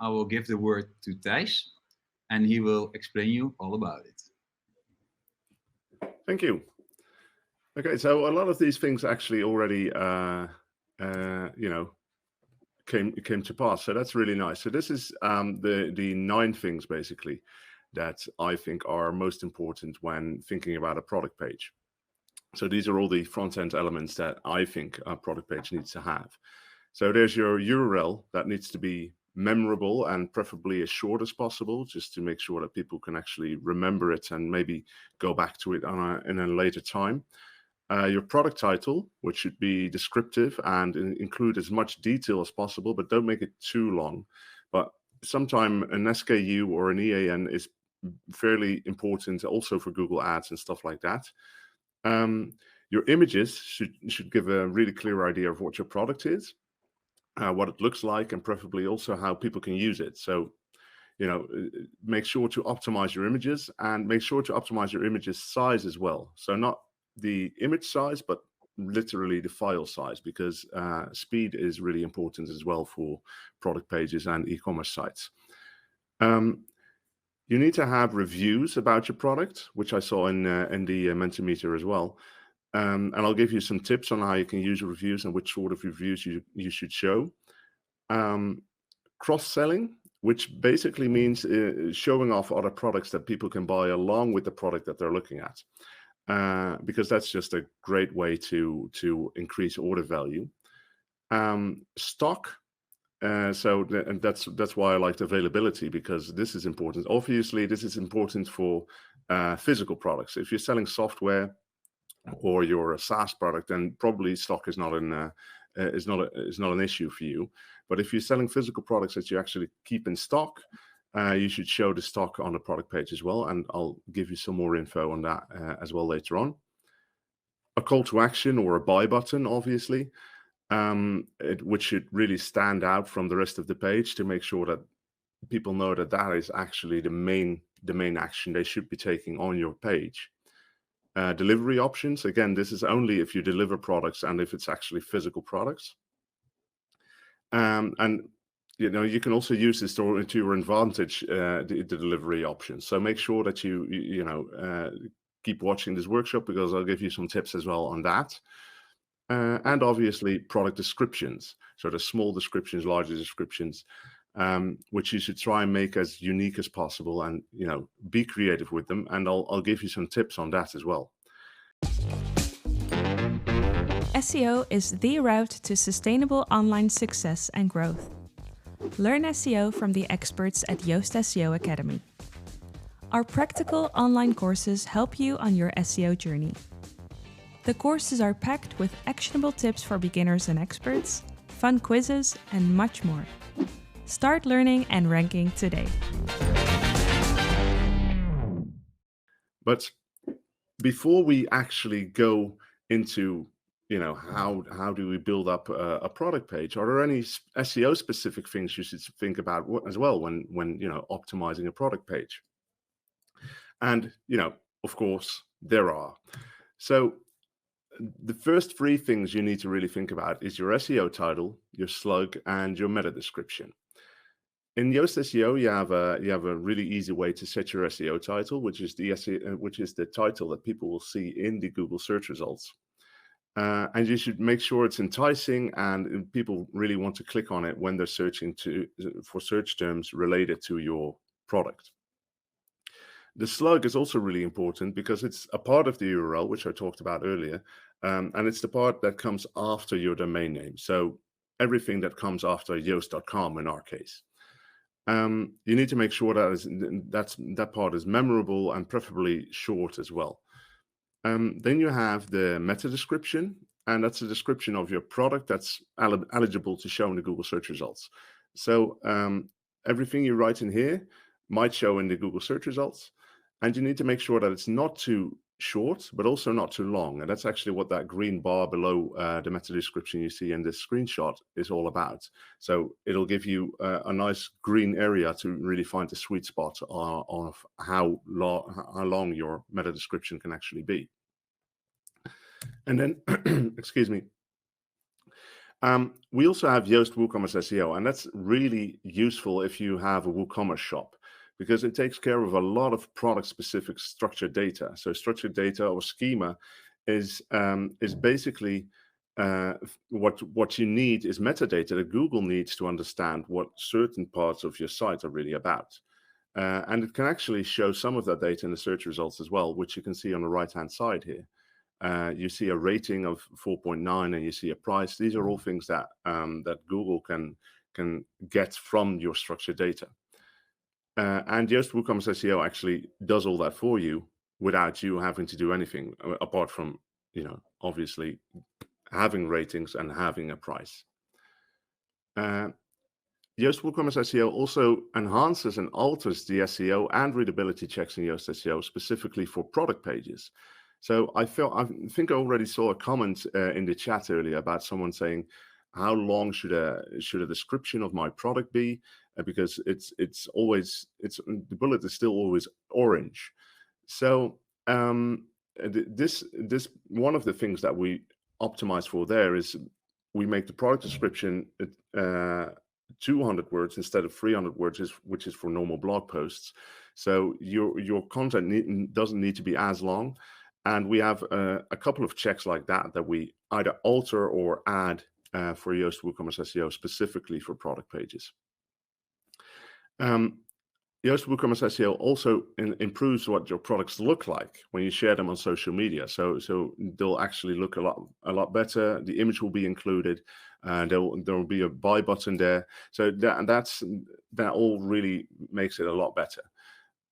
I will give the word to Thijs, and he will explain you all about it. Thank you. Okay, so a lot of these things actually already, came to pass. So that's really nice. So this is the 9 things basically that I think are most important when thinking about a product page. So these are all the front-end elements that I think a product page needs to have. So there's your URL that needs to be memorable and preferably as short as possible, just to make sure that people can actually remember it and maybe go back to it in a later time. Your product title, which should be descriptive and include as much detail as possible, but don't make it too long. But sometimes an SKU or an EAN is fairly important also for Google Ads and stuff like that. Your images should give a really clear idea of what your product is, what it looks like, and preferably also how people can use it. So, make sure to optimize your images, and make sure to optimize your images size as well. So not the image size, but literally the file size, because speed is really important as well for product pages and e-commerce sites. You need to have reviews about your product, which I saw in the Mentimeter as well. And I'll give you some tips on how you can use reviews and which sort of reviews you should show. Cross-selling, which basically means showing off other products that people can buy along with the product that they're looking at, because that's just a great way to increase order value. Stock. And that's why I liked availability, because this is important. Obviously, this is important for physical products. If you're selling software or you're a SaaS product, then probably stock is not an issue for you. But if you're selling physical products that you actually keep in stock, you should show the stock on the product page as well. And I'll give you some more info on that as well later on. A call to action or a buy button, obviously. Which should really stand out from the rest of the page to make sure that people know that that is actually the main action they should be taking on your page. Delivery options, again, this is only if you deliver products and if it's actually physical products. And you can also use this to your advantage, the delivery options. So make sure that you keep watching this workshop, because I'll give you some tips as well on that. And obviously product descriptions, so the small descriptions, larger descriptions, which you should try and make as unique as possible, and be creative with them. And I'll give you some tips on that as well. SEO is the route to sustainable online success and growth. Learn SEO from the experts at Yoast SEO Academy. Our practical online courses help you on your SEO journey. The courses are packed with actionable tips for beginners and experts, fun quizzes, and much more. Start learning and ranking today. But before we actually go into, how do we build up a product page, are there any SEO specific things you should think about as well when optimizing a product page? And, of course, there are. So the first 3 things you need to really think about is your SEO title, your slug, and your meta description. In Yoast SEO, you have a really easy way to set your SEO title, which is the title that people will see in the Google search results. And you should make sure it's enticing and people really want to click on it when they're searching for search terms related to your product. The slug is also really important because it's a part of the URL, which I talked about earlier, and it's the part that comes after your domain name. So everything that comes after Yoast.com in our case. You need to make sure that part is memorable and preferably short as well. Then you have the meta description, and that's a description of your product that's eligible to show in the Google search results. So everything you write in here might show in the Google search results, and you need to make sure that it's not too short, but also not too long. And that's actually what that green bar below the meta description you see in this screenshot is all about. So it'll give you a nice green area to really find the sweet spot of how long your meta description can actually be. And then, excuse me. We also have Yoast WooCommerce SEO, and that's really useful if you have a WooCommerce shop, because it takes care of a lot of product-specific structured data. So structured data or schema is basically what you need is metadata that Google needs to understand what certain parts of your site are really about. And it can actually show some of that data in the search results as well, which you can see on the right-hand side here. You see a rating of 4.9 and you see a price. These are all things that that Google can get from your structured data. And Yoast WooCommerce SEO actually does all that for you without you having to do anything apart from, obviously having ratings and having a price. Yoast WooCommerce SEO also enhances and alters the SEO and readability checks in Yoast SEO specifically for product pages. So I think I already saw a comment in the chat earlier about someone saying, how long should a description of my product be? Because the bullet is still always orange. So this one of the things that we optimize for there is we make the product description 200 words instead of 300 words, which is for normal blog posts. So your content doesn't need to be as long. And we have a couple of checks like that we either alter or add for Yoast WooCommerce SEO specifically for product pages. Yoast WooCommerce SEO also improves what your products look like when you share them on social media. So they'll actually look a lot better. The image will be included. There will be a buy button there. So that all really makes it a lot better.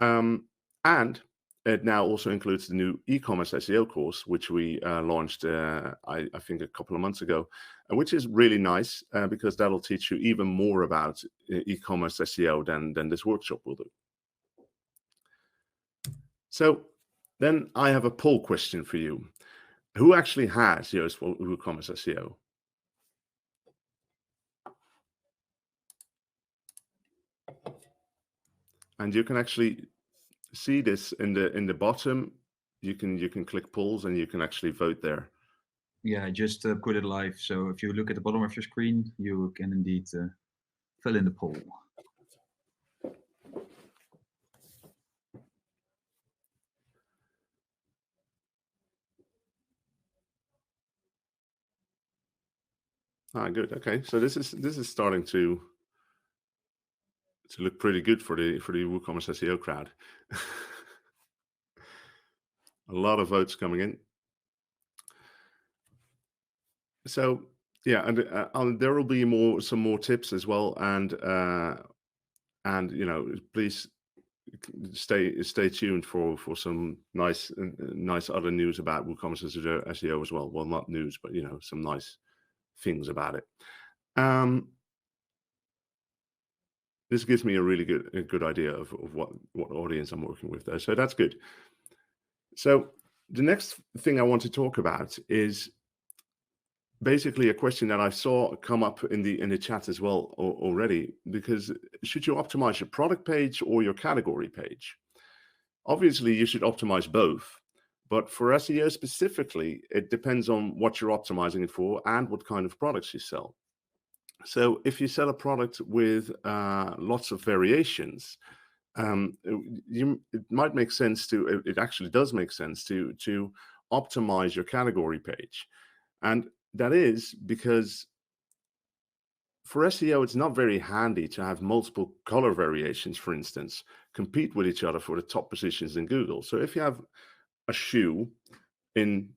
And it now also includes the new e-commerce SEO course, which we launched, I think, a couple of months ago, which is really nice because that'll teach you even more about e-commerce SEO than this workshop will do. So then I have a poll question for you. Who actually has Yoast WooCommerce SEO? And you can actually see this in the bottom. You can click polls and you can actually vote there. Yeah, just put it live. So if you look at the bottom of your screen, you can indeed fill in the poll. Good. Okay, so this is starting to look pretty good for the WooCommerce SEO crowd. A lot of votes coming in. So yeah, and there will be some more tips as well, and please stay tuned for some nice other news about WooCommerce SEO as well. Well, not news, but some nice things about it. This gives me a really good idea of what audience I'm working with there. So that's good. So the next thing I want to talk about is basically a question that I saw come up in the chat as well already, because should you optimize your product page or your category page? Obviously, you should optimize both. But for SEO specifically, it depends on what you're optimizing it for and what kind of products you sell. So if you sell a product with lots of variations, it might make sense it actually does make sense to optimize your category page. And that is because for SEO, it's not very handy to have multiple color variations, for instance, compete with each other for the top positions in Google. So if you have a shoe in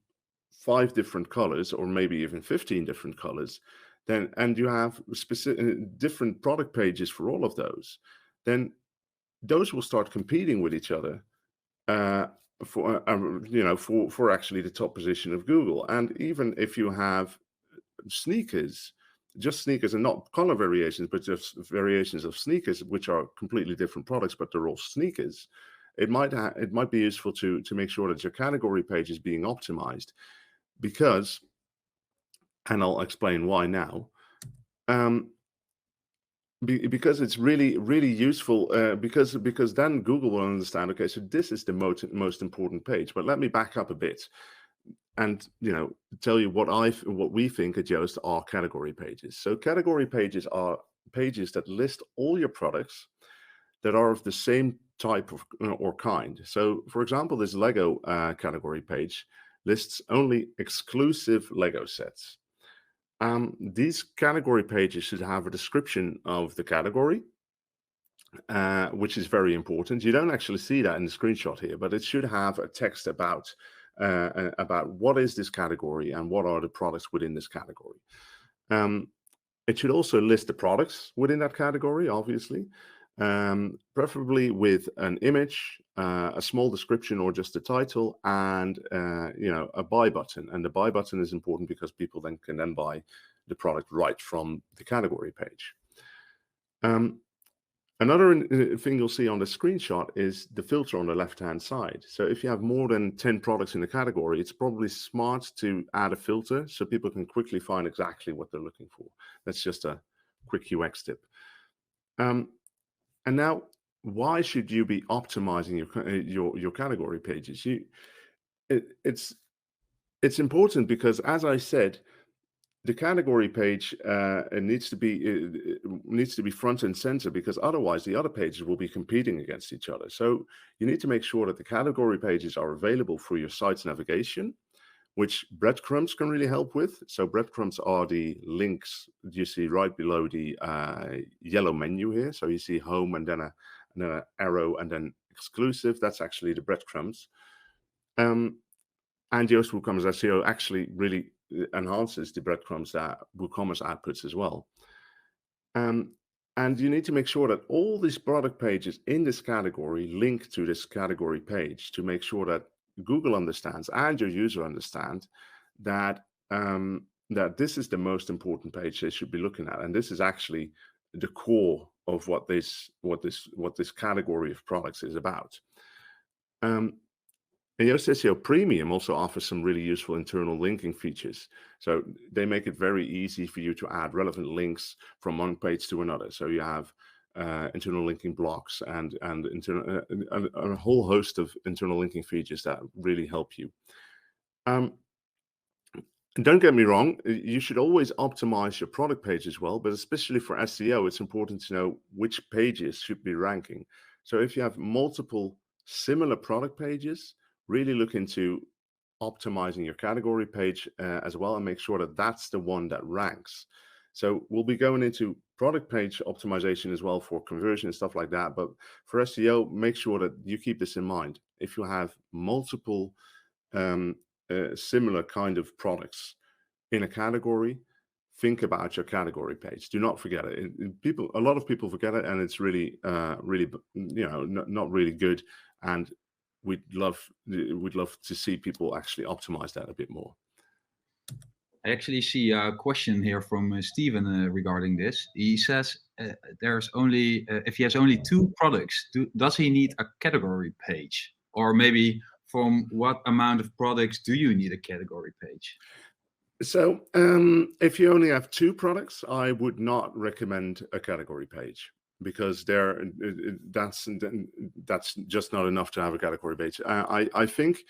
5 different colors, or maybe even 15 different colors, and you have specific different product pages for all of those, then those will start competing with each other for actually the top position of Google. And even if you have sneakers, just sneakers and not color variations, but just variations of sneakers, which are completely different products, but they're all sneakers, it might be useful to make sure that your category page is being optimized, because, and I'll explain why now, because it's really useful, because then Google will understand, okay, so this is the most important page. But let me back up a bit. and tell you what we think at Yoast are category pages. So category pages are pages that list all your products that are of the same type of or kind. So, for example, this Lego category page lists only exclusive Lego sets. These category pages should have a description of the category, which is very important. You don't actually see that in the screenshot here, but it should have a text about what is this category and what are the products within this category. It should also list the products within that category, obviously, preferably with an image, a small description or just a title, and a buy button. And the buy button is important because people can then buy the product right from the category page. Another thing you'll see on the screenshot is the filter on the left-hand side. So if you have more than 10 products in a category, it's probably smart to add a filter so people can quickly find exactly what they're looking for. That's just a quick UX tip. And now, why should you be optimizing your category pages? It's important because, as I said, the category page needs to be front and center, because otherwise the other pages will be competing against each other. So you need to make sure that the category pages are available for your site's navigation, which breadcrumbs can really help with. So breadcrumbs are the links you see right below the yellow menu here. So you see home and then an arrow and then exclusive. That's actually the breadcrumbs. And Yoast WooCommerce SEO actually really enhances the breadcrumbs that WooCommerce outputs as well. And you need to make sure that all these product pages in this category link to this category page to make sure that Google understands and your user understand that that this is the most important page they should be looking at, and this is actually the core of what this category of products is about. And Yoast SEO Premium also offers some really useful internal linking features. So they make it very easy for you to add relevant links from one page to another. So you have internal linking blocks and a whole host of internal linking features that really help you. Don't get me wrong, you should always optimize your product page as well, but especially for SEO, it's important to know which pages should be ranking. So if you have multiple similar product pages, really look into optimizing your category page as well, and make sure that that's the one that ranks. So we'll be going into product page optimization as well for conversion and stuff like that. But for SEO, make sure that you keep this in mind. If you have multiple similar kind of products in a category, think about your category page. Do not forget it. A lot of people forget it, and it's really, not really good. And we'd love to see people actually optimize that a bit more. I actually see a question here from Steven regarding this. He says there's only if he has only 2 products, does he need a category page? Or maybe from what amount of products do you need a category page? So if you only have 2 products, I would not recommend a category page, because that's just not enough to have a category page. I think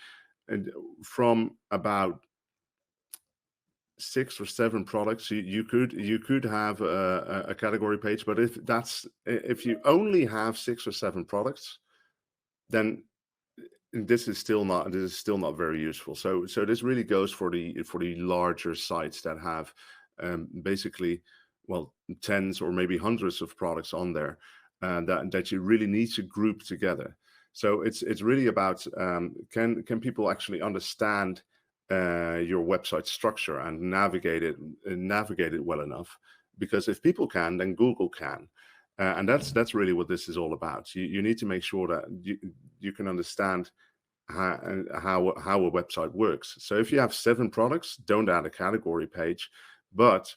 from about 6 or 7 products, you could have a category page. But if you only have 6 or 7 products, then this is still not very useful. So this really goes for the larger sites that have basically, well, tens or maybe hundreds of products on there that you really need to group together. So it's really about can people actually understand your website structure and navigate it well enough? Because if people can, then Google can. And that's really what this is all about. You need to make sure that you can understand how a website works. So if you have 7 products, don't add a category page. But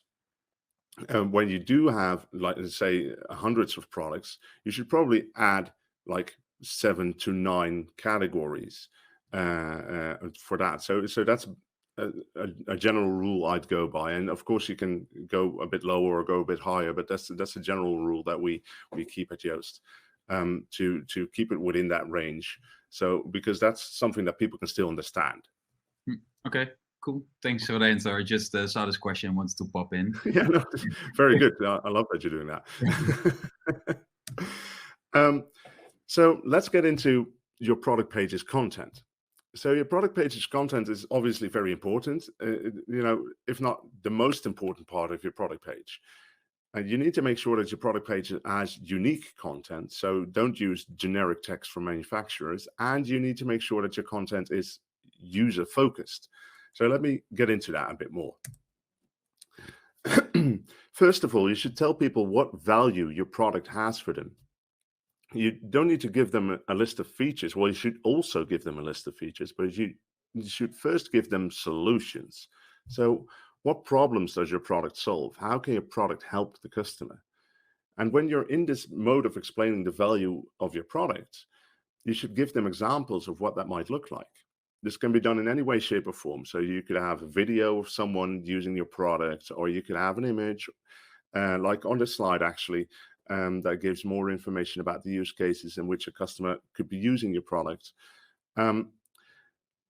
when you do have, like, let's say, hundreds of products, you should probably add like 7 to 9 categories for that. So that's a general rule I'd go by. And of course you can go a bit lower or go a bit higher, but that's a general rule that we keep at Yoast, to keep it within that range. So because that's something that people can still understand. Okay, cool. Thanks for the answer. I just saw this question, wants to pop in. Yeah, no, very good. I love that you're doing that. So let's get into your product page's content. So your product page's content is obviously very important, if not the most important part of your product page. And you need to make sure that your product page has unique content. So don't use generic text from manufacturers. And you need to make sure that your content is user focused. So let me get into that a bit more. First of all, you should tell people what value your product has for them. You don't need to give them a list of features. Well, you should also give them a list of features, but you should first give them solutions. So what problems does your product solve? How can your product help the customer? And when you're in this mode of explaining the value of your product, you should give them examples of what that might look like. This can be done in any way, shape, or form. So you could have a video of someone using your product, or you could have an image, like on this slide, actually, that gives more information about the use cases in which a customer could be using your product.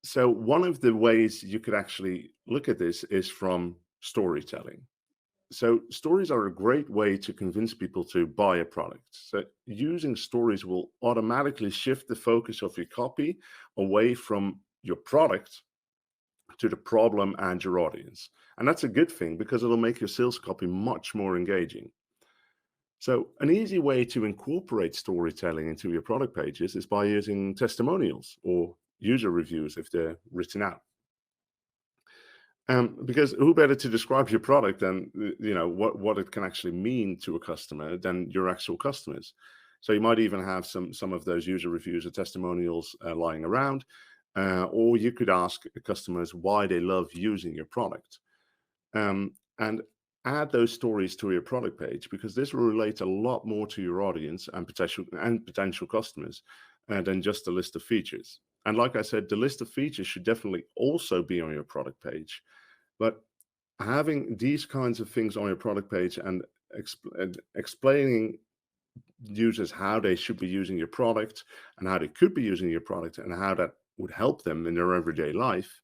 So one of the ways you could actually look at this is from storytelling. So stories are a great way to convince people to buy a product. So using stories will automatically shift the focus of your copy away from your product to the problem and your audience. And that's a good thing because it'll make your sales copy much more engaging. So an easy way to incorporate storytelling into your product pages is by using testimonials or user reviews if they're written out. Because who better to describe your product than what it can actually mean to a customer than your actual customers. So you might even have some of those user reviews or testimonials lying around, or you could ask customers why they love using your product, and add those stories to your product page, because this will relate a lot more to your audience and potential customers than just a list of features. And like I said, the list of features should definitely also be on your product page. But having these kinds of things on your product page and explaining users how they should be using your product and how they could be using your product and how that would help them in their everyday life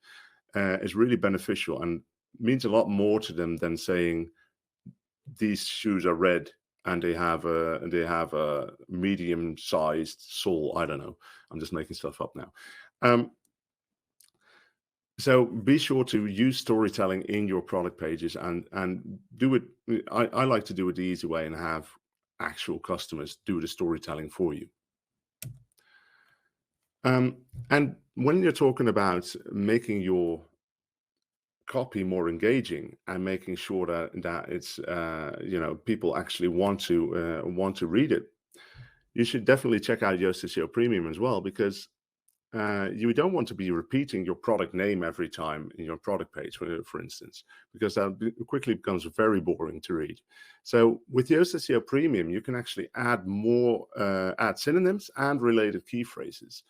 is really beneficial and means a lot more to them than saying these shoes are red and they have a medium-sized sole. I don't know. I'm just making stuff up now. So be sure to use storytelling in your product pages and do it. I like to do it the easy way and have actual customers do the storytelling for you. And when you're talking about making your copy more engaging and making sure that it's people actually want to read it, you should definitely check out Yoast SEO Premium as well, because you don't want to be repeating your product name every time in your product page, for instance, because that quickly becomes very boring to read. So with Yoast SEO Premium, you can actually add synonyms and related key phrases,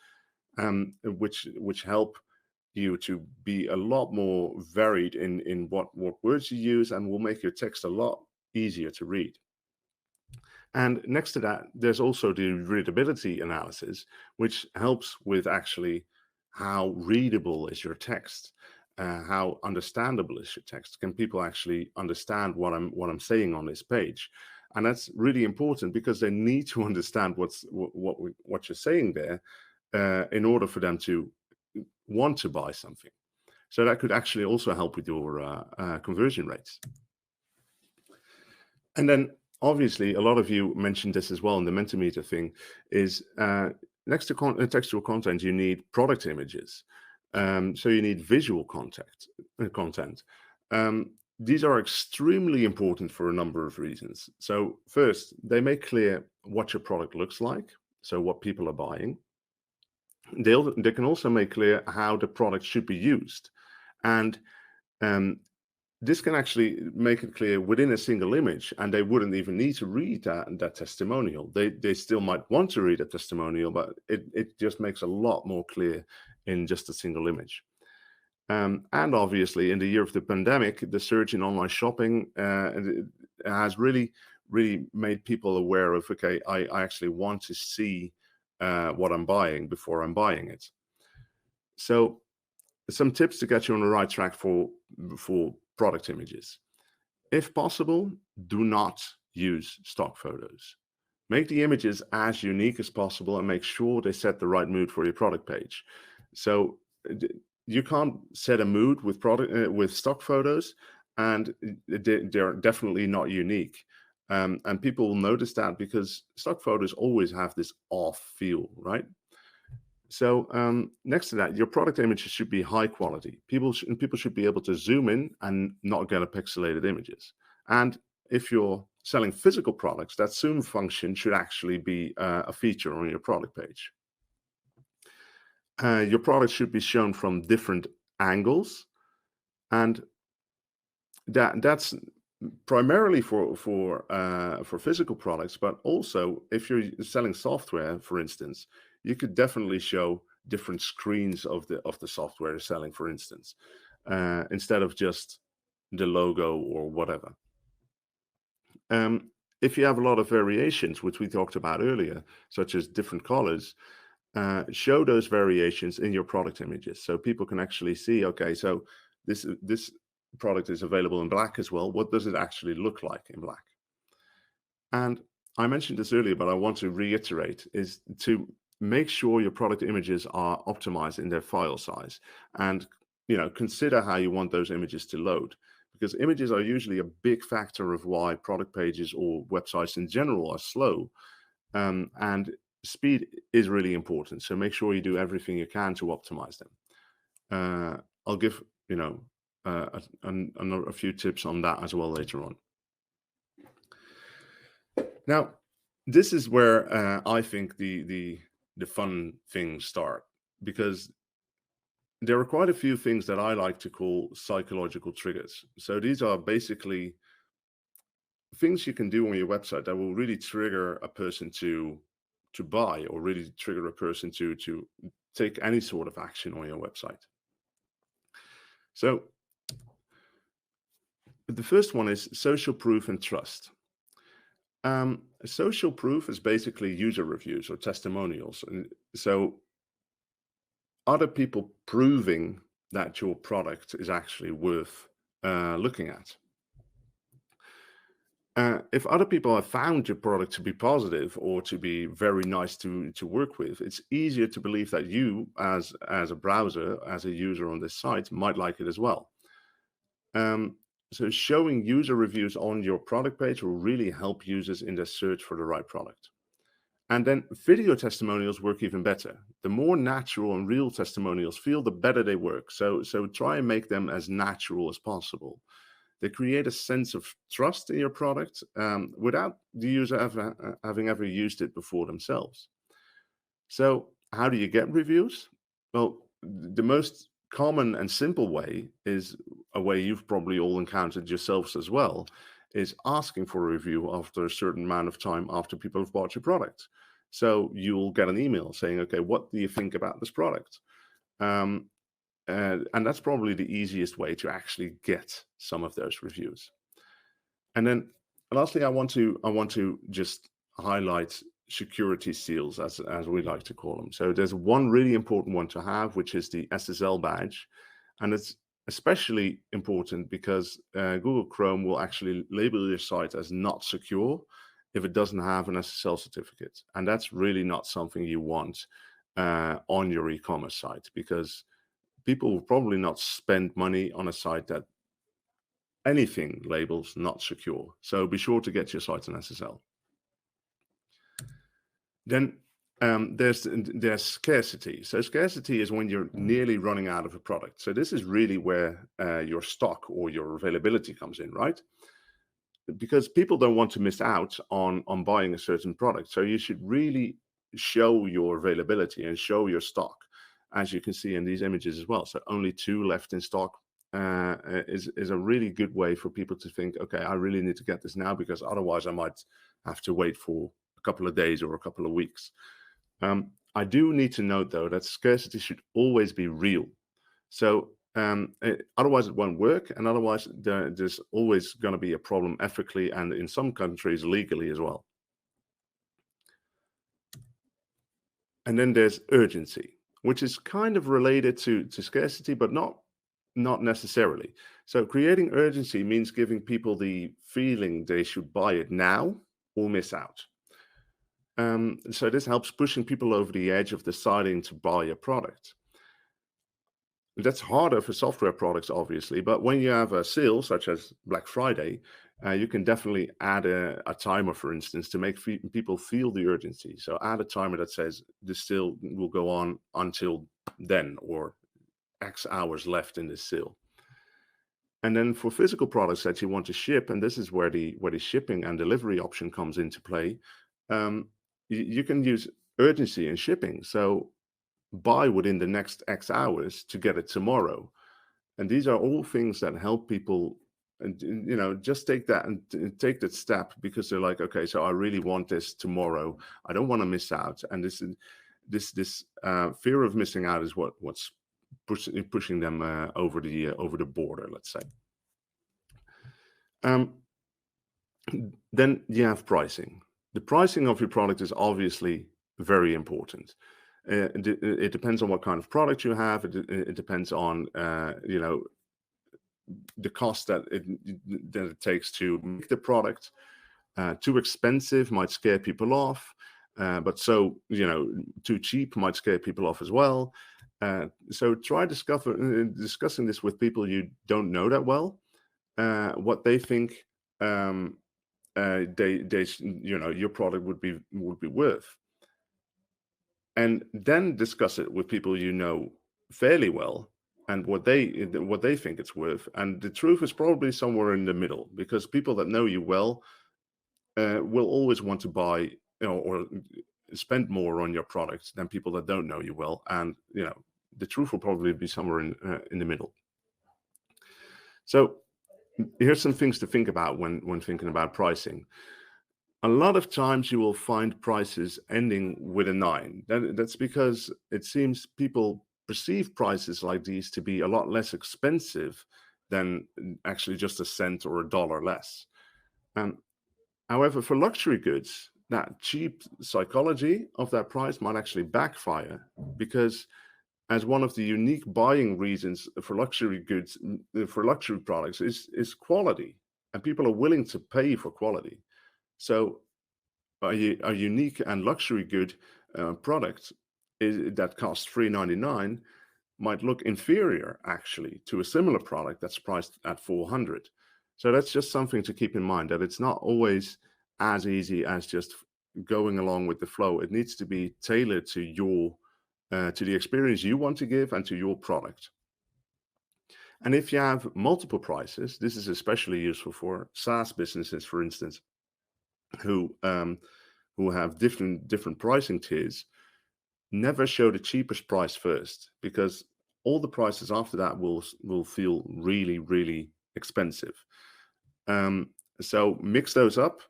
which help you to be a lot more varied in what words you use, and will make your text a lot easier to read. And next to that, there's also the readability analysis, which helps with actually how readable is your text, how understandable is your text. Can people actually understand what I'm saying on this page? And that's really important because they need to understand what you're saying there in order for them to want to buy something. So that could actually also help with your conversion rates. And then obviously, a lot of you mentioned this as well in the Mentimeter thing, is next to textual content, you need product images. So you need visual content. These are extremely important for a number of reasons. So first, they make clear what your product looks like, so what people are buying. They can also make clear how the product should be used. And this can actually make it clear within a single image, and they wouldn't even need to read that testimonial. They still might want to read a testimonial, but it just makes a lot more clear in just a single image. And obviously, in the year of the pandemic, the surge in online shopping has really made people aware of, okay, I actually want to see what I'm buying before I'm buying it. So some tips to get you on the right track for product images. If possible, do not use stock photos. Make the images as unique as possible and make sure they set the right mood for your product page. So you can't set a mood with with stock photos, and they're definitely not unique. And people will notice that because stock photos always have this off feel, right? So next to that, your product images should be high quality. People should be able to zoom in and not get a pixelated images. And if you're selling physical products, that zoom function should actually be a feature on your product page. Your product should be shown from different angles, and that's primarily for physical products, but also if you're selling software, for instance, you could definitely show different screens of the software you're selling, for instance, instead of just the logo or whatever. If you have a lot of variations, which we talked about earlier, such as different colors, show those variations in your product images so people can actually see, okay, so this product is available in black as well. What does it actually look like in black? And I mentioned this earlier, but I want to reiterate, is to make sure your product images are optimized in their file size, and consider how you want those images to load, because images are usually a big factor of why product pages or websites in general are slow, and speed is really important. So make sure you do everything you can to optimize them. I'll give a few tips on that as well later on. Now, this is where I think the fun things start, because there are quite a few things that I like to call psychological triggers. So these are basically things you can do on your website that will really trigger a person to buy, or really trigger a person to take any sort of action on your website. So the first one is social proof and trust. Social proof is basically user reviews or testimonials. And so other people proving that your product is actually worth looking at. If other people have found your product to be positive or to be very nice to work with, it's easier to believe that you, as a browser, as a user on this site, might like it as well. So showing user reviews on your product page will really help users in their search for the right product. And then video testimonials work even better. The more natural and real testimonials feel, the better they work. So try and make them as natural as possible. They create a sense of trust in your product without the user having ever used it before themselves. So how do you get reviews? Well, the most common and simple way is a way you've probably all encountered yourselves as well, is asking for a review after a certain amount of time after people have bought your product. So you'll get an email saying, okay, what do you think about this product? And that's probably the easiest way to actually get some of those reviews. And then lastly, I want to just highlight security seals, as we like to call them. So there's one really important one to have, which is the SSL badge. And it's especially important because Google Chrome will actually label your site as not secure if it doesn't have an SSL certificate. And that's really not something you want on your e-commerce site, because people will probably not spend money on a site that anything labels not secure. So be sure to get your site an SSL. Then there's scarcity. So scarcity is when you're nearly running out of a product. So this is really where your stock or your availability comes in, right? Because people don't want to miss out on buying a certain product. So you should really show your availability and show your stock, as you can see in these images as well. So only 2 left in stock is a really good way for people to think, okay, I really need to get this now, because otherwise I might have to wait for a couple of days or a couple of weeks. I do need to note, though, that scarcity should always be real. So otherwise it won't work, and otherwise there's always going to be a problem ethically and in some countries legally as well. And then there's urgency. which is kind of related to scarcity, but not necessarily. So creating urgency means giving people the feeling they should buy it now or miss out. So this helps pushing people over the edge of deciding to buy a product. That's harder for software products, obviously, but when you have a sale such as Black Friday, you can definitely add a timer, for instance, to make people feel the urgency. So add a timer that says this sale will go on until then, or X hours left in this sale. And then for physical products that you want to ship, and this is where the shipping and delivery option comes into play, you can use urgency in shipping. So buy within the next X hours to get it tomorrow. And these are all things that help people, and just take that step, because they're like, okay, so I really want this tomorrow. I don't want to miss out. And this fear of missing out is what's pushing them over the border, let's say. Then you have pricing. The pricing of your product is obviously very important. It depends on what kind of product you have. It depends on the cost that it takes to make the product. Too expensive might scare people off, but too cheap might scare people off as well. So try discussing this with people you don't know that well, what they think your product would be worth, and then discuss it with people you know fairly well, and what they think it's worth. And the truth is probably somewhere in the middle, because people that know you well will always want to buy or spend more on your product than people that don't know you well. And the truth will probably be somewhere in the middle. So here's some things to think about when thinking about pricing. A lot of times you will find prices ending with a 9. That's because it seems people perceive prices like these to be a lot less expensive than actually just a cent or $1 less. However, for luxury goods, that cheap psychology of that price might actually backfire, because as one of the unique buying reasons for luxury goods, for luxury products, is quality, and people are willing to pay for quality. So a unique and luxury good product that costs $399 might look inferior actually to a similar product that's priced at $400. So that's just something to keep in mind, that it's not always as easy as just going along with the flow. It needs to be tailored to your to the experience you want to give and to your product. And if you have multiple prices, this is especially useful for SaaS businesses, for instance, who have different pricing tiers. Never show the cheapest price first, because all the prices after that will feel really, really expensive. So mix those up.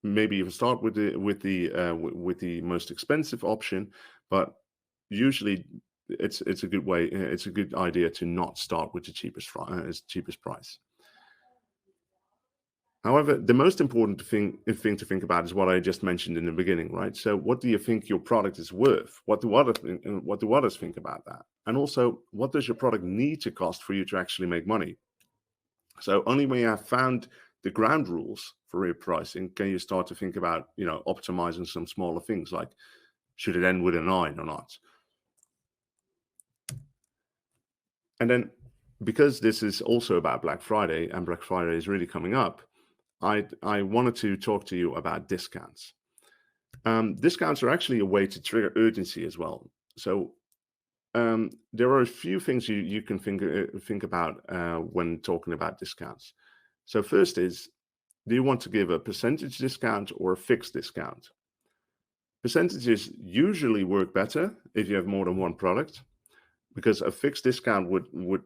Maybe you start with the most expensive option, but usually it's a good way. It's a good idea to not start with the cheapest price. However, the most important thing to think about is what I just mentioned in the beginning, right? So what do you think your product is worth? What do others think about that? And also, what does your product need to cost for you to actually make money? So only when you have found the ground rules for your pricing can you start to think about, optimizing some smaller things, like should it end with a 9 or not? And then, because this is also about Black Friday, and Black Friday is really coming up, I wanted to talk to you about discounts. Discounts are actually a way to trigger urgency as well. So there are a few things you can think about when talking about discounts. So first is, do you want to give a percentage discount or a fixed discount? Percentages usually work better if you have more than one product, because a fixed discount would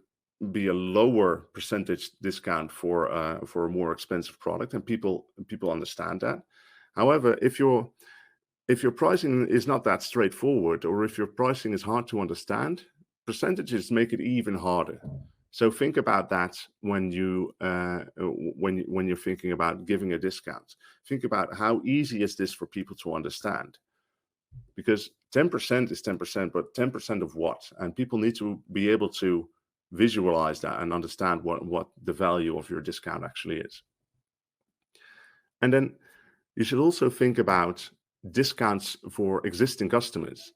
be a lower percentage discount for a more expensive product, and people understand that. However, if your pricing is not that straightforward, or if your pricing is hard to understand, percentages make it even harder. So think about that when you're thinking about giving a discount. Think about how easy is this for people to understand. because 10% is 10%, but 10% of what? And people need to be able to visualize that and understand what the value of your discount actually is. And then you should also think about discounts for existing customers,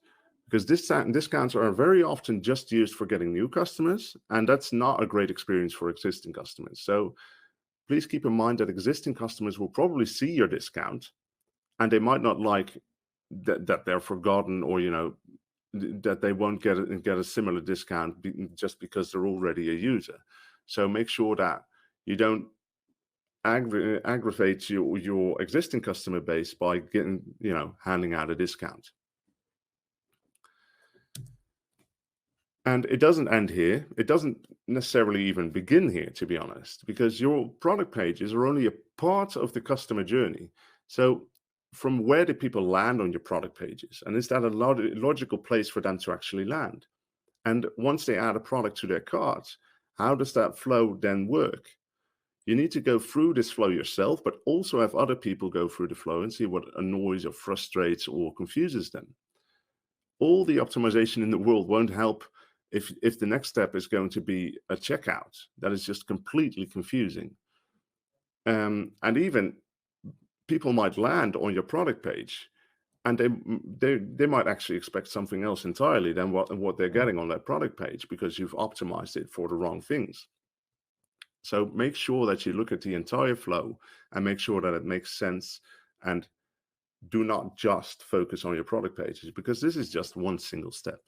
because discounts are very often just used for getting new customers, and that's not a great experience for existing customers. So please keep in mind that existing customers will probably see your discount, and they might not like that they're forgotten, or that they won't get a similar discount just because they're already a user. So make sure that you don't aggravate your existing customer base by handing out a discount. And it doesn't end here. It doesn't necessarily even begin here, to be honest, because your product pages are only a part of the customer journey. So from where do people land on your product pages? And is that a logical place for them to actually land? And once they add a product to their cart, how does that flow then work? You need to go through this flow yourself, but also have other people go through the flow and see what annoys or frustrates or confuses them. All the optimization in the world won't help if the next step is going to be a checkout. That is just completely confusing. And even people might land on your product page, and they might actually expect something else entirely than what they're getting on that product page, because you've optimized it for the wrong things. So make sure that you look at the entire flow and make sure that it makes sense, and do not just focus on your product pages, because this is just one single step.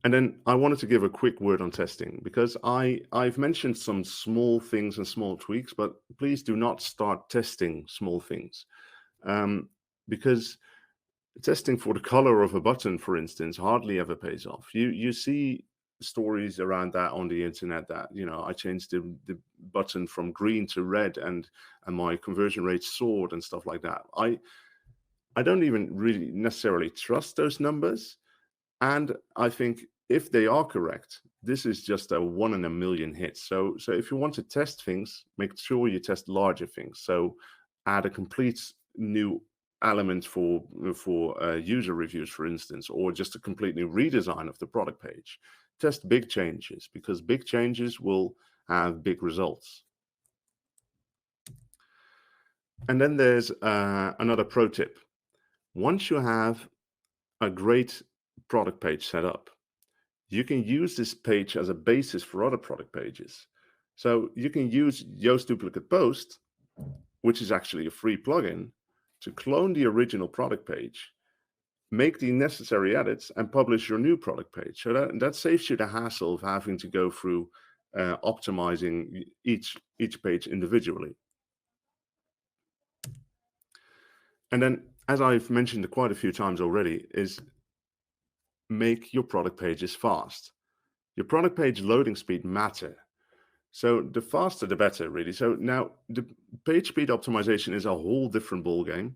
And then I wanted to give a quick word on testing, because I've mentioned some small things and small tweaks, but please do not start testing small things, because testing for the color of a button, for instance, hardly ever pays off. You see stories around that on the internet that, I changed the button from green to red and my conversion rate soared and stuff like that. I don't even really necessarily trust those numbers. And I think if they are correct, this is just a 1 in a million hit. So if you want to test things, make sure you test larger things. So add a complete new element for user reviews, for instance, or just a complete new redesign of the product page. Test big changes, because big changes will have big results. And then there's another pro tip. Once you have a great product page set up, you can use this page as a basis for other product pages. So you can use Yoast Duplicate Post, which is actually a free plugin, to clone the original product page, make the necessary edits, and publish your new product page. So that saves you the hassle of having to go through optimizing each page individually. And then, as I've mentioned quite a few times already, is make your product pages fast. Your product page loading speed matter. So the faster, the better, really. So now the page speed optimization is a whole different ballgame.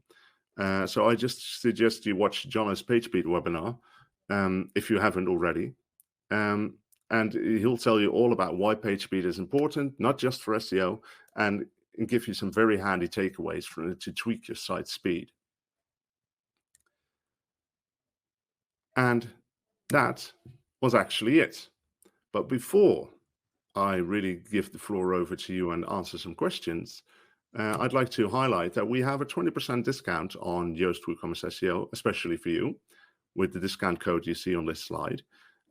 So I just suggest you watch John's page speed webinar if you haven't already. And he'll tell you all about why page speed is important, not just for SEO, and give you some very handy takeaways from it to tweak your site speed. And that was actually it. But before I really give the floor over to you and answer some questions, I'd like to highlight that we have a 20% discount on Yoast WooCommerce SEO, especially for you, with the discount code you see on this slide.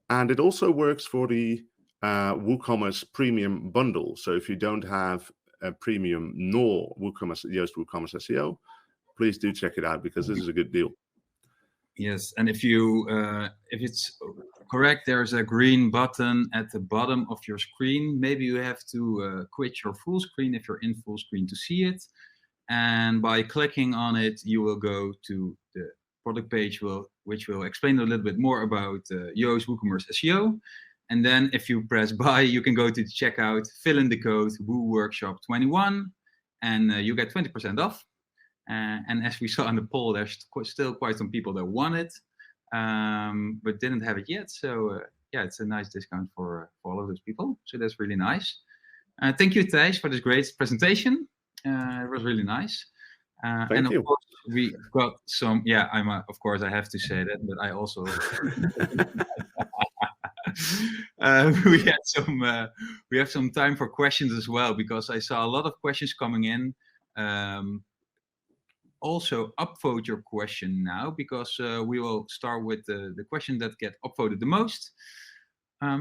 And it also works for the WooCommerce Premium Bundle. So if you don't have a Premium nor Yoast WooCommerce SEO, please do check it out, because this is a good deal. Yes, and if it's correct, there's a green button at the bottom of your screen. Maybe you have to quit your full screen if you're in full screen to see it. And by clicking on it, you will go to the product page, which will explain a little bit more about Yoast WooCommerce SEO. And then if you press buy, you can go to the checkout, fill in the code WooWorkshop21, and you get 20% off. And as we saw in the poll, there's still quite some people that want it, but didn't have it yet. So yeah, it's a nice discount for all of those people. So that's really nice. Thank you, Thijs, for this great presentation. It was really nice. Thank Of you. course, we got some. Yeah, of course, I have to say that, but I also we have some time for questions as well, because I saw a lot of questions coming in. Also, upvote your question now, because we will start with the question that get upvoted the most.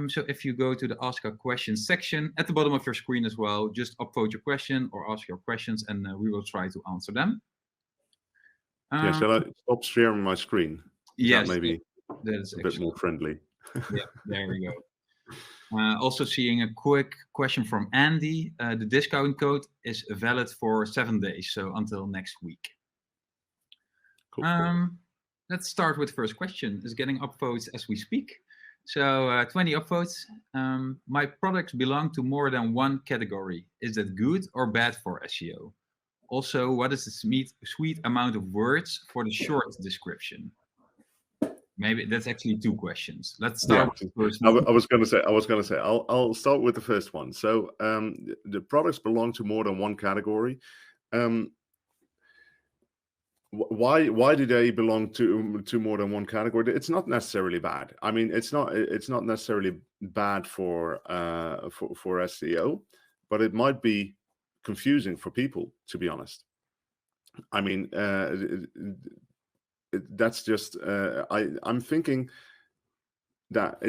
So if you go to the Ask a Question section at the bottom of your screen as well, just upvote your question or ask your questions, and we will try to answer them. Yeah, shall I stop sharing my screen? Yes, that maybe that is a bit more friendly. Yeah, there we go. Also seeing a quick question from Andy. The discount code is valid for 7 days, so until next week. Cool. Let's start with the first question. It's getting upvotes as we speak. So 20 upvotes. My products belong to more than one category. Is that good or bad for SEO? Also, what is the sweet amount of words for the short description? Maybe that's actually 2 questions. Let's start with the first one. I was going to say, I'll start with the first one. So the products belong to more than one category. Why do they belong to more than one category? It's not necessarily bad. I mean, it's not necessarily bad for SEO, but it might be confusing for people, to be honest. I mean, that's just I'm thinking that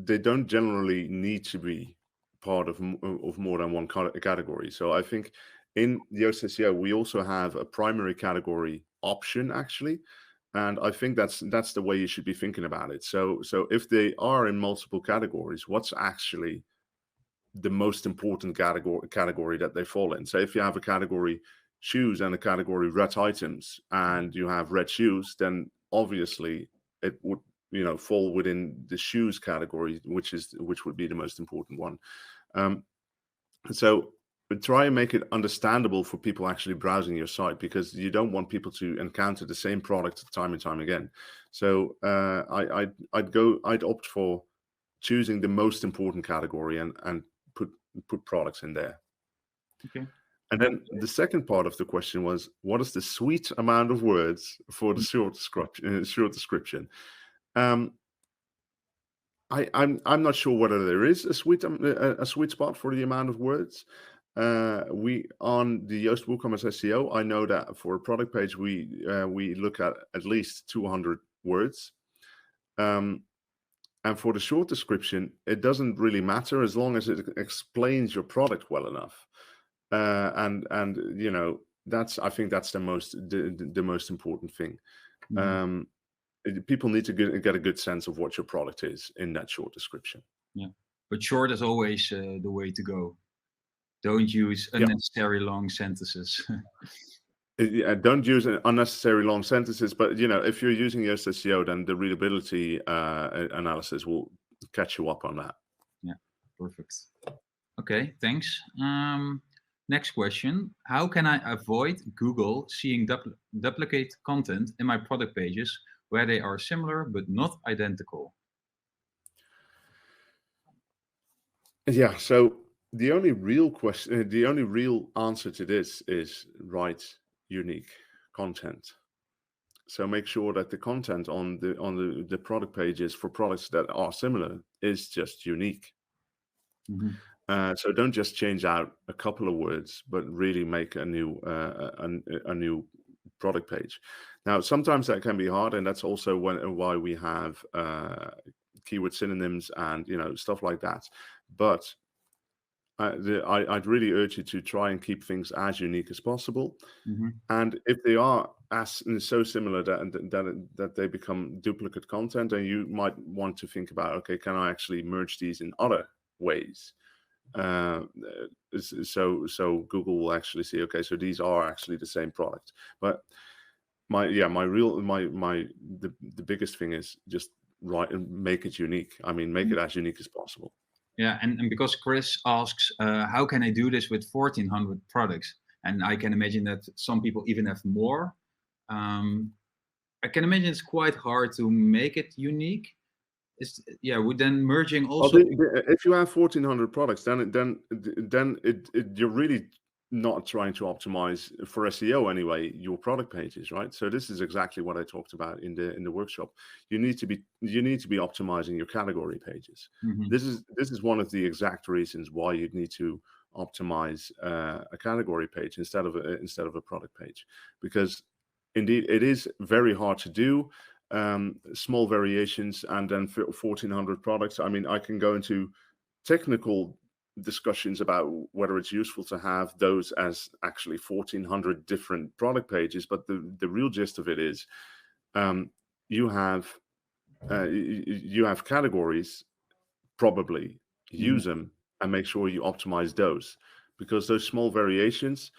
they don't generally need to be part of more than one category. So I think in Yoast SEO we also have a primary category option, actually, and I think that's the way you should be thinking about it. So if they are in multiple categories, what's actually the most important category that they fall in? So if you have a category shoes and a category red items, and you have red shoes, then obviously it would fall within the shoes category, which would be the most important one. So try and make it understandable for people actually browsing your site, because you don't want people to encounter the same product time and time again. So I'd opt for choosing the most important category and put products in there. Okay. And then the second part of the question was, what is the sweet amount of words for the short description? I'm not sure whether there is a sweet spot for the amount of words. We on the Yoast WooCommerce SEO, I know that for a product page we look at least 200 words. And for the short description, it doesn't really matter as long as it explains your product well enough. And I think that's the most important thing. People need to get a good sense of what your product is in that short description. Yeah, but short is always the way to go. Don't use unnecessary long sentences. Don't use unnecessary long sentences, but if you're using Yoast SEO, then the readability analysis will catch you up on that. Yeah, perfect. Okay, thanks. Next question. How can I avoid Google seeing duplicate content in my product pages where they are similar but not identical? Yeah, so the only real answer to this is write unique content. So make sure that the content on the product pages for products that are similar is just unique. Mm-hmm. So don't just change out a couple of words, but really make a new product page. Now, sometimes that can be hard, and that's also why we have keyword synonyms and stuff like that. But I'd really urge you to try and keep things as unique as possible. Mm-hmm. And if they are so similar that they become duplicate content, then you might want to think about, okay, can I actually merge these in other ways? So Google will actually see, okay, so these are actually the same product. But the biggest thing is just write and make it unique. I mean, make it as unique as possible. Yeah, and because Chris asks, how can I do this with 1,400 products? And I can imagine that some people even have more. I can imagine it's quite hard to make it unique. Would then merging also. If you have 1,400 products, then you're really not trying to optimize for SEO anyway your product pages, right? So this is exactly what I talked about in the workshop. You need to be optimizing your category pages. Mhm. This is one of the exact reasons why you need to optimize a category page instead of a product page, because indeed it is very hard to do. Small variations, and then 1,400 products. I mean, I can go into technical discussions about whether it's useful to have those as actually 1,400 different product pages, but the real gist of it is, you have categories. Probably use them and make sure you optimize those, because those small variations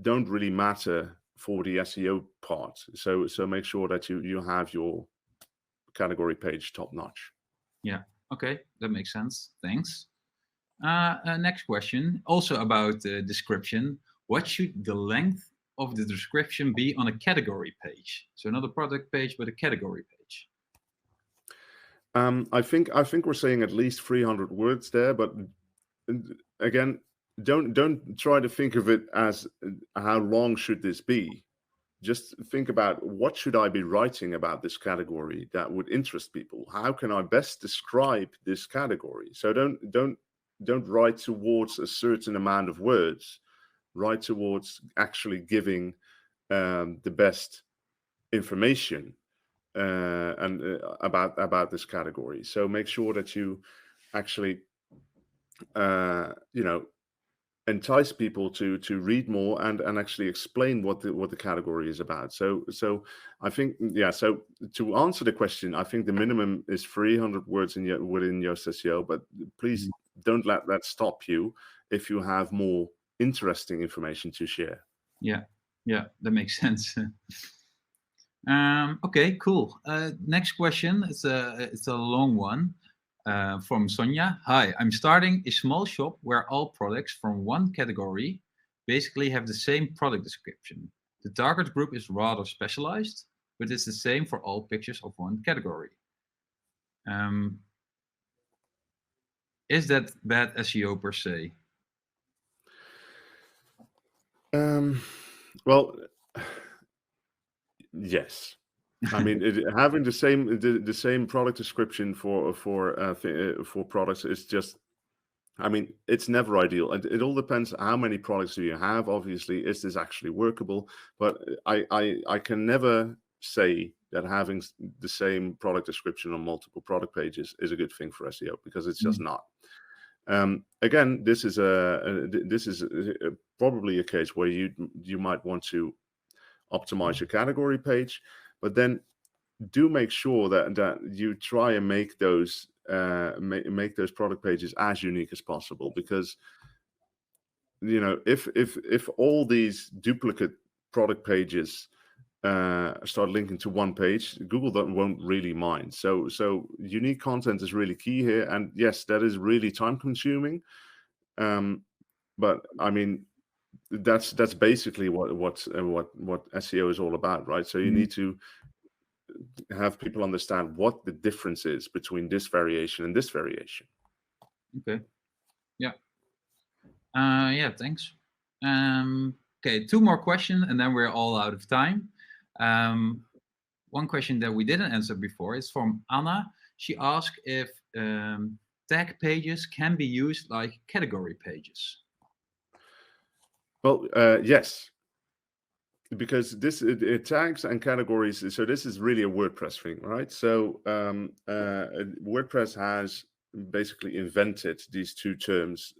don't really matter for the SEO part. So make sure that you have your category page top notch. Yeah. Okay, that makes sense. Thanks. Next question, also about the description. What should the length of the description be on a category page? So not a product page, but a category page. I think we're saying at least 300 words there, but again, don't try to think of it as how long should this be. Just think about, what should I be writing about this category that would interest people? How can I best describe this category? So don't write towards a certain amount of words. Write towards actually giving the best information about this category. So make sure that you actually entice people to read more and actually explain what the category is about. So I think, so to answer the question, I think the minimum is 300 words within Yoast SEO, but please don't let that stop you if you have more interesting information to share. Yeah, that makes sense. Okay, cool. Next question. It's a long one. From Sonia. Hi, I'm starting a small shop where all products from one category basically have the same product description. The target group is rather specialized, but it's the same for all pictures of one category. Is that bad SEO per se? Well, yes. I mean, having the same product description for products is just, I mean, it's never ideal. It all depends how many products do you have. Obviously, is this actually workable? But I can never say that having the same product description on multiple product pages is a good thing for SEO, because it's just not. Again, this is probably a case where you might want to optimize your category page, but then do make sure that you try and make those product pages as unique as possible, because if all these duplicate product pages start linking to one page, Google won't really mind. So unique content is really key here, and yes, that is really time consuming. But I mean, that's basically what SEO is all about, right? So you need to have people understand what the difference is between this variation and this variation. Okay. Yeah. Thanks. Okay, 2 more questions and then we're all out of time. One question that we didn't answer before is from Anna. She asked if tag pages can be used like category pages. Well, yes. Because this tags and categories, so this is really a WordPress thing, right? So WordPress has basically invented these two terms,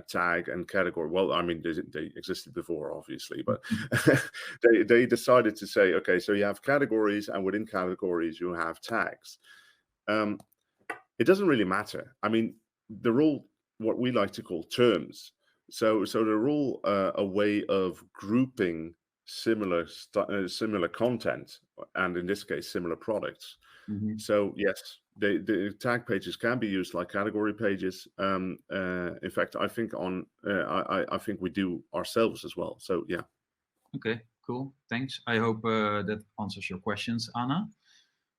tag and category. Well, I mean, they existed before, obviously, but they decided to say, okay, so you have categories, and within categories you have tags. It doesn't really matter. I mean, they're all what we like to call terms. So they're all a way of grouping similar content, and in this case similar products. So yes, the tag pages can be used like category pages. In fact, I think I think we do ourselves as well. So yeah. Okay, cool, thanks. I hope that answers your questions, Anna.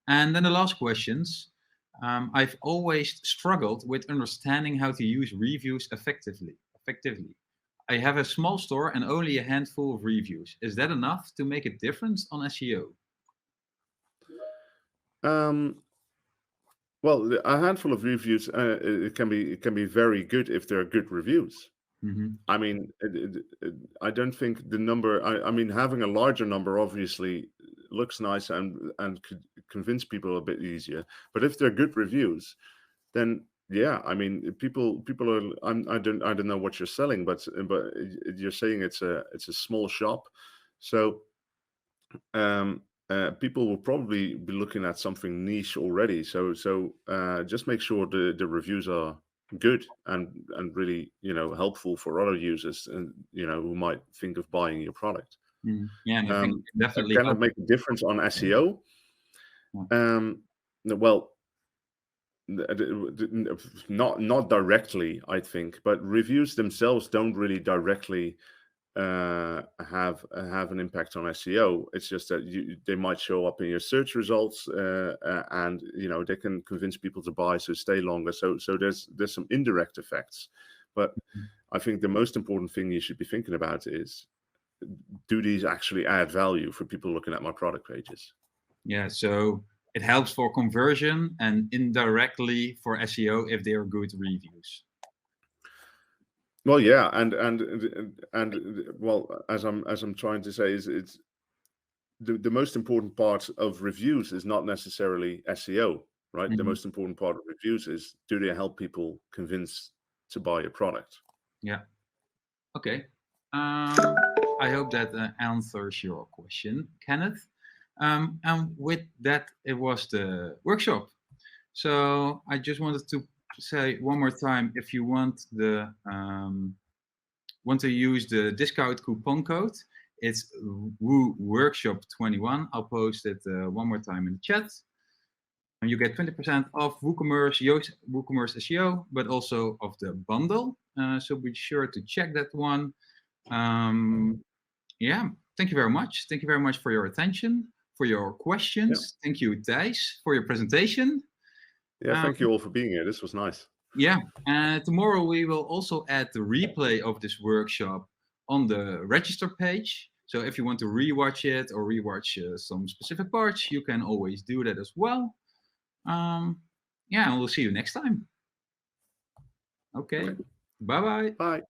And then the last questions. I've always struggled with understanding how to use reviews effectively. I have a small store and only a handful of reviews. Is that enough to make a difference on SEO? Well, a handful of reviews, it can be very good if they're good reviews. I mean, I don't think the number. I mean, having a larger number obviously looks nice and could convince people a bit easier. But if they're good reviews, then yeah, I mean, people are. I don't know what you're selling, but you're saying it's a small shop, so people will probably be looking at something niche already. So just make sure the reviews are good and really helpful for other users and who might think of buying your product. Yeah, and I think it definitely Can it make a difference on SEO? Well, not directly, I think, but reviews themselves don't really directly have an impact on SEO. It's just that they might show up in your search results, and they can convince people to buy, so stay longer. So there's some indirect effects, but I think the most important thing you should be thinking about is, do these actually add value for people looking at my product pages? Yeah, so it helps for conversion and indirectly for SEO if they are good reviews. Well, yeah, and well, as I'm trying to say, is it's the most important part of reviews is not necessarily SEO, right? The most important part of reviews is, do they help people convince to buy a product? Yeah. Okay. I hope that answers your question, Kenneth. And with that, it was the workshop. So I just wanted to say one more time, if you want to use the discount coupon code, it's WooWorkshop21. I'll post it one more time in the chat. And you get 20% off WooCommerce, Yoast WooCommerce SEO, but also of the bundle. So be sure to check that one. Yeah, thank you very much. Thank you very much for your attention, for your questions. Yeah. Thank you, Thijs, for your presentation. Yeah, thank you all for being here. This was nice. Yeah, tomorrow we will also add the replay of this workshop on the register page. So if you want to rewatch it or rewatch some specific parts, you can always do that as well. Yeah, and we'll see you next time. Okay. Bye-bye. Bye.